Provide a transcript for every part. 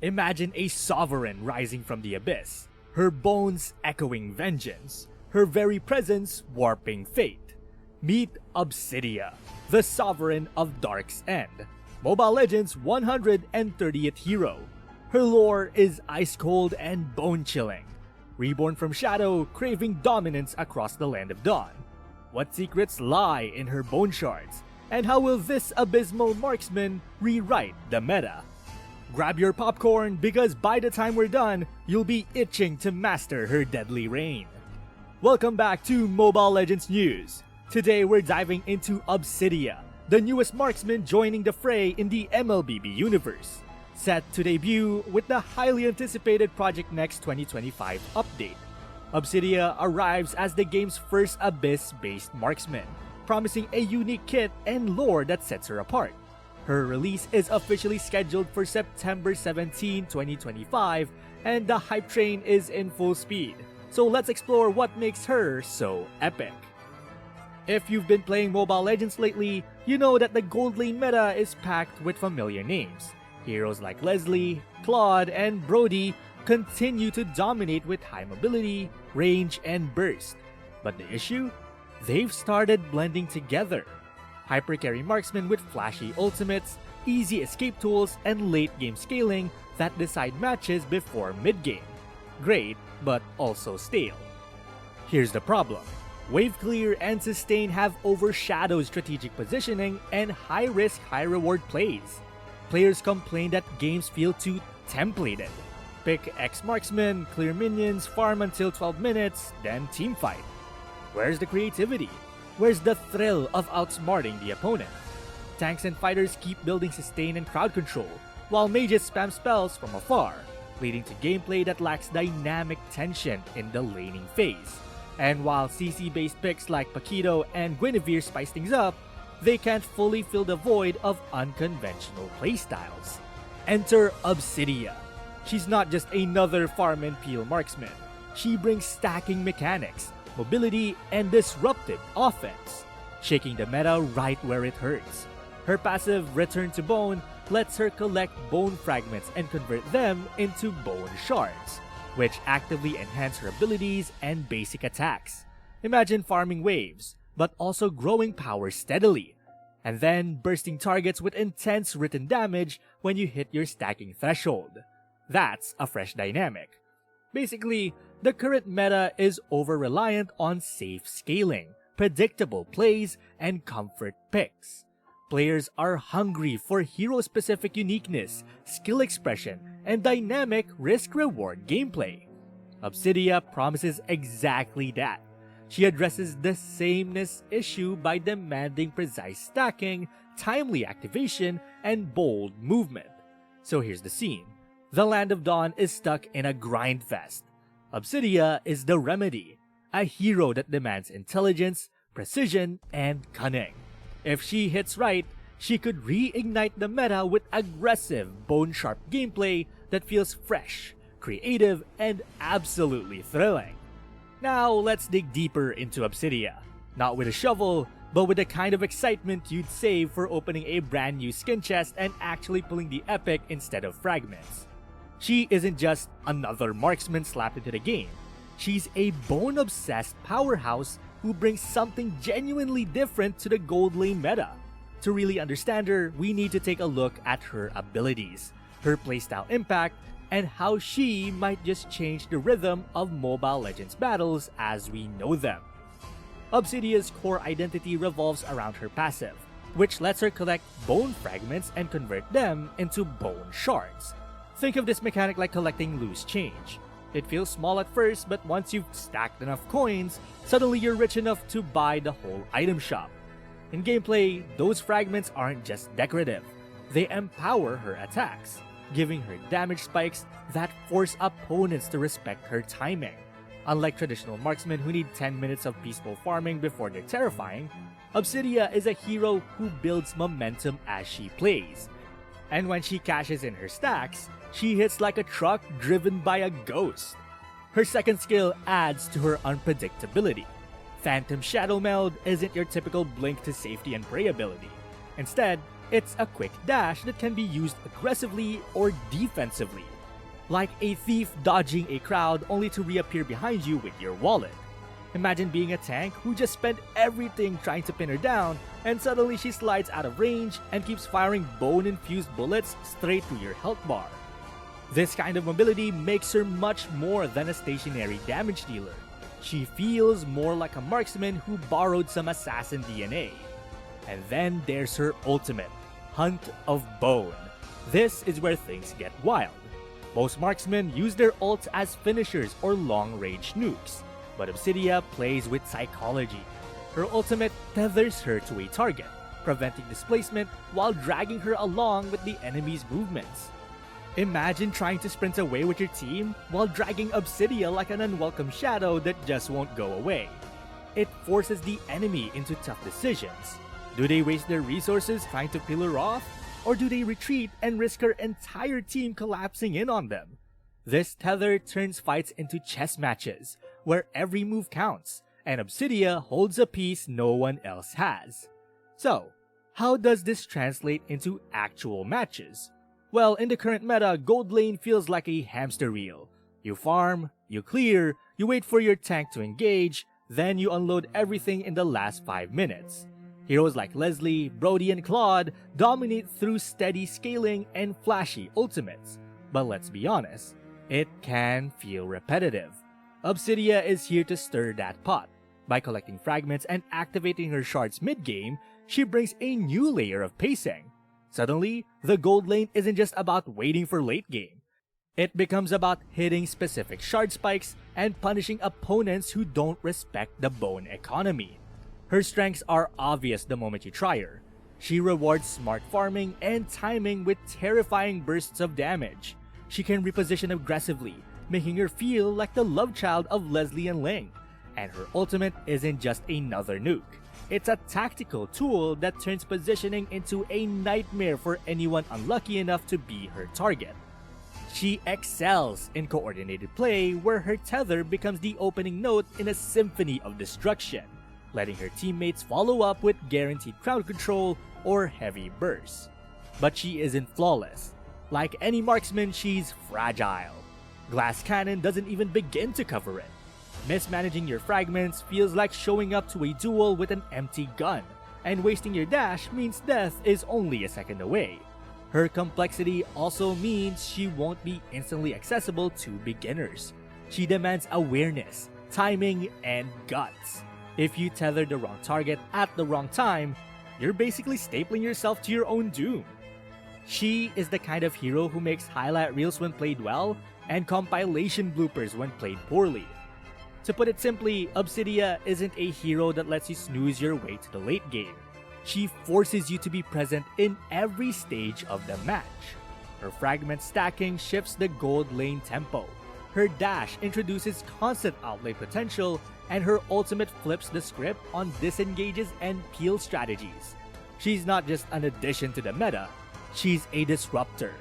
Imagine a sovereign rising from the abyss, her bones echoing vengeance, her very presence warping fate. Meet Obsidia, the sovereign of Dark's End, Mobile Legends' 130th hero. Her lore is ice cold and bone-chilling. Reborn from Shadow, craving dominance across the Land of Dawn. What secrets lie in her bone shards? And how will this abysmal marksman rewrite the meta? Grab your popcorn because by the time we're done, you'll be itching to master her deadly reign. Welcome back to Mobile Legends News. Today we're diving into Obsidia, the newest marksman joining the fray in the MLBB universe. Set to debut with the highly anticipated Project Next 2025 update. Obsidia arrives as the game's first Abyss-based marksman, promising a unique kit and lore that sets her apart. Her release is officially scheduled for September 17, 2025, and the hype train is in full speed. So let's explore what makes her so epic. If you've been playing Mobile Legends lately, you know that the gold lane meta is packed with familiar names. Heroes like Leslie, Claude, and Brody continue to dominate with high mobility, range, and burst. But the issue? They've started blending together. Hypercarry marksmen with flashy ultimates, easy escape tools, and late-game scaling that decide matches before mid-game. Great, but also stale. Here's the problem. Wave Clear and Sustain have overshadowed strategic positioning and high-risk, high-reward plays. Players complain that games feel too templated. Pick X marksman, clear minions, farm until 12 minutes, then teamfight. Where's the creativity? Where's the thrill of outsmarting the opponent? Tanks and fighters keep building sustain and crowd control, while mages spam spells from afar, leading to gameplay that lacks dynamic tension in the laning phase. And while CC-based picks like Paquito and Guinevere spice things up, they can't fully fill the void of unconventional playstyles. Enter Obsidia. She's not just another farm and peel marksman. She brings stacking mechanics, mobility, and disruptive offense, shaking the meta right where it hurts. Her passive Return to Bone lets her collect bone fragments and convert them into bone shards, which actively enhance her abilities and basic attacks. Imagine farming waves, but also growing power steadily, and then bursting targets with intense written damage when you hit your stacking threshold. That's a fresh dynamic. Basically, the current meta is over-reliant on safe scaling, predictable plays, and comfort picks. Players are hungry for hero-specific uniqueness, skill expression, and dynamic risk-reward gameplay. Obsidia promises exactly that. She addresses the sameness issue by demanding precise stacking, timely activation, and bold movement. So here's the scene. The Land of Dawn is stuck in a grind fest. Obsidia is the remedy, a hero that demands intelligence, precision, and cunning. If she hits right, she could reignite the meta with aggressive, bone-sharp gameplay that feels fresh, creative, and absolutely thrilling. Now let's dig deeper into Obsidia. Not with a shovel, but with the kind of excitement you'd save for opening a brand new skin chest and actually pulling the epic instead of fragments. She isn't just another marksman slapped into the game. She's a bone-obsessed powerhouse who brings something genuinely different to the gold lane meta. To really understand her, we need to take a look at her abilities, her playstyle impact, and how she might just change the rhythm of Mobile Legends battles as we know them. Obsidia's core identity revolves around her passive, which lets her collect bone fragments and convert them into bone shards. Think of this mechanic like collecting loose change. It feels small at first, but once you've stacked enough coins, suddenly you're rich enough to buy the whole item shop. In gameplay, those fragments aren't just decorative. They empower her attacks, giving her damage spikes that force opponents to respect her timing. Unlike traditional marksmen who need 10 minutes of peaceful farming before they're terrifying, Obsidia is a hero who builds momentum as she plays. And when she cashes in her stacks, she hits like a truck driven by a ghost. Her second skill adds to her unpredictability. Phantom Shadow Meld isn't your typical blink to safety and prey ability. Instead, It's a quick dash that can be used aggressively or defensively, like a thief dodging a crowd only to reappear behind you with your wallet. Imagine being a tank who just spent everything trying to pin her down, and suddenly she slides out of range and keeps firing bone-infused bullets straight through your health bar. This kind of mobility makes her much more than a stationary damage dealer. She feels more like a marksman who borrowed some assassin DNA. And then there's her ultimate, Hunt of Bone. This is where things get wild. Most marksmen use their ults as finishers or long-range nukes, but Obsidia plays with psychology. Her ultimate tethers her to a target, preventing displacement while dragging her along with the enemy's movements. Imagine trying to sprint away with your team while dragging Obsidia like an unwelcome shadow that just won't go away. It forces the enemy into tough decisions. Do they waste their resources trying to peel her off? Or do they retreat and risk her entire team collapsing in on them? This tether turns fights into chess matches, where every move counts, and Obsidia holds a piece no one else has. So, how does this translate into actual matches? Well, in the current meta, gold lane feels like a hamster wheel. You farm, you clear, you wait for your tank to engage, then you unload everything in the last 5 minutes. Heroes like Leslie, Brody, and Claude dominate through steady scaling and flashy ultimates. But let's be honest, it can feel repetitive. Obsidia is here to stir that pot. By collecting fragments and activating her shards mid-game, she brings a new layer of pacing. Suddenly, the gold lane isn't just about waiting for late game. It becomes about hitting specific shard spikes and punishing opponents who don't respect the bone economy. Her strengths are obvious the moment you try her. She rewards smart farming and timing with terrifying bursts of damage. She can reposition aggressively, making her feel like the love child of Leslie and Ling. And her ultimate isn't just another nuke. It's a tactical tool that turns positioning into a nightmare for anyone unlucky enough to be her target. She excels in coordinated play, where her tether becomes the opening note in a symphony of destruction, letting her teammates follow up with guaranteed crowd control or heavy bursts. But she isn't flawless. Like any marksman, she's fragile. Glass Cannon doesn't even begin to cover it. Mismanaging your fragments feels like showing up to a duel with an empty gun, and wasting your dash means death is only a second away. Her complexity also means she won't be instantly accessible to beginners. She demands awareness, timing, and guts. If you tether the wrong target at the wrong time, you're basically stapling yourself to your own doom. She is the kind of hero who makes highlight reels when played well and compilation bloopers when played poorly. To put it simply, Obsidia isn't a hero that lets you snooze your way to the late game. She forces you to be present in every stage of the match. Her fragment stacking shifts the gold lane tempo. Her dash introduces constant outlay potential, and her ultimate flips the script on disengages and peel strategies. She's not just an addition to the meta, she's a disruptor.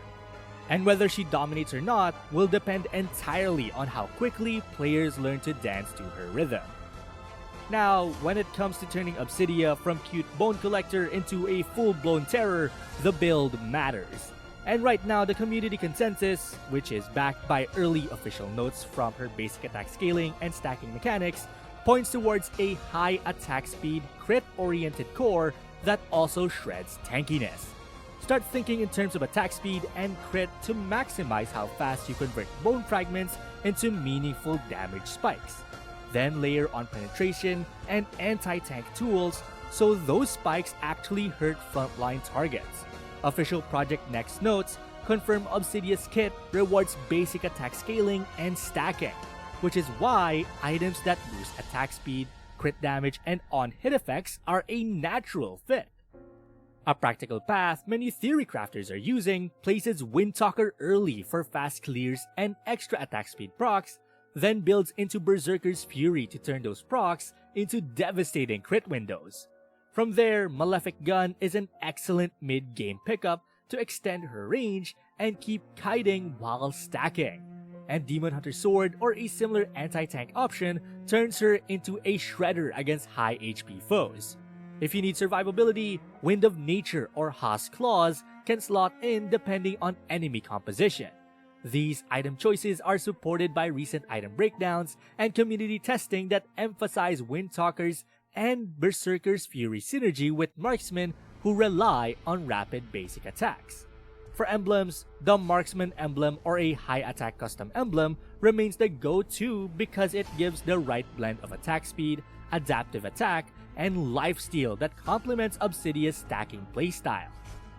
And whether she dominates or not will depend entirely on how quickly players learn to dance to her rhythm. Now, when it comes to turning Obsidia from cute bone collector into a full-blown terror, the build matters. And right now, the community consensus, which is backed by early official notes from her basic attack scaling and stacking mechanics, points towards a high attack speed, crit-oriented core that also shreds tankiness. Start thinking in terms of attack speed and crit to maximize how fast you convert bone fragments into meaningful damage spikes. Then layer on penetration and anti-tank tools so those spikes actually hurt frontline targets. Official Project Next notes confirm Obsidia's kit rewards basic attack scaling and stacking, which is why items that boost attack speed, crit damage, and on-hit effects are a natural fit. A practical path many theory crafters are using places Windtalker early for fast clears and extra attack speed procs, then builds into Berserker's Fury to turn those procs into devastating crit windows. From there, Malefic Gun is an excellent mid-game pickup to extend her range and keep kiting while stacking. And Demon Hunter Sword or a similar anti-tank option turns her into a shredder against high HP foes. If you need survivability, Wind of Nature or Haas Claws can slot in depending on enemy composition. These item choices are supported by recent item breakdowns and community testing that emphasize Windtalker's and Berserker's Fury synergy with marksmen who rely on rapid basic attacks. For emblems, the Marksman emblem or a high attack custom emblem remains the go-to because it gives the right blend of attack speed, adaptive attack, and lifesteal that complements Obsidia's stacking playstyle.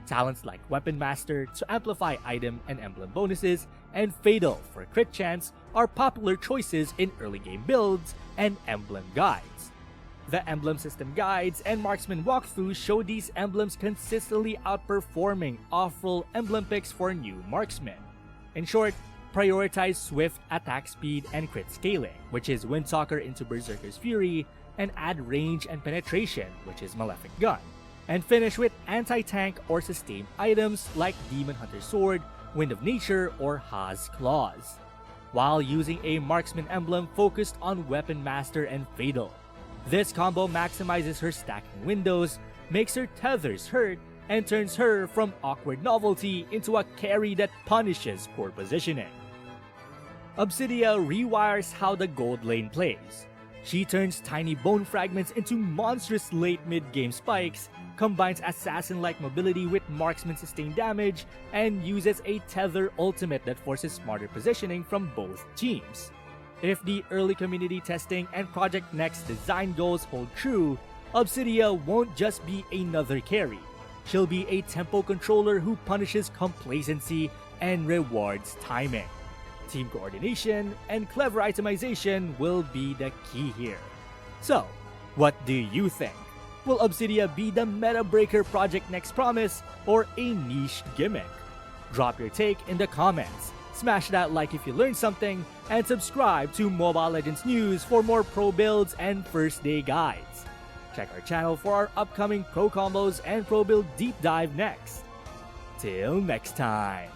Talents like Weapon Master to amplify item and emblem bonuses, and Fatal for crit chance are popular choices in early game builds and emblem guides. The emblem system guides and marksman walkthroughs show these emblems consistently outperforming off-roll emblem picks for new marksmen. In short, prioritize swift attack speed and crit scaling, which is Windtalker into Berserker's Fury, and add range and penetration, which is Malefic Gun, and finish with anti-tank or sustain items like Demon Hunter's Sword, Wind of Nature, or Haas Claws, while using a marksman emblem focused on Weapon Master and Fatal. This combo maximizes her stacking windows, makes her tethers hurt, and turns her from awkward novelty into a carry that punishes poor positioning. Obsidia rewires how the gold lane plays. She turns tiny bone fragments into monstrous late mid-game spikes, combines assassin-like mobility with marksman sustained damage, and uses a tether ultimate that forces smarter positioning from both teams. If the early community testing and Project Next design goals hold true, Obsidia won't just be another carry. She'll be a tempo controller who punishes complacency and rewards timing. Team coordination and clever itemization will be the key here. So, what do you think? Will Obsidia be the meta breaker Project Next promise or a niche gimmick? Drop your take in the comments. Smash that like if you learned something, and subscribe to Mobile Legends News for more pro builds and first day guides. Check our channel for our upcoming pro combos and pro build deep dive next. Till next time.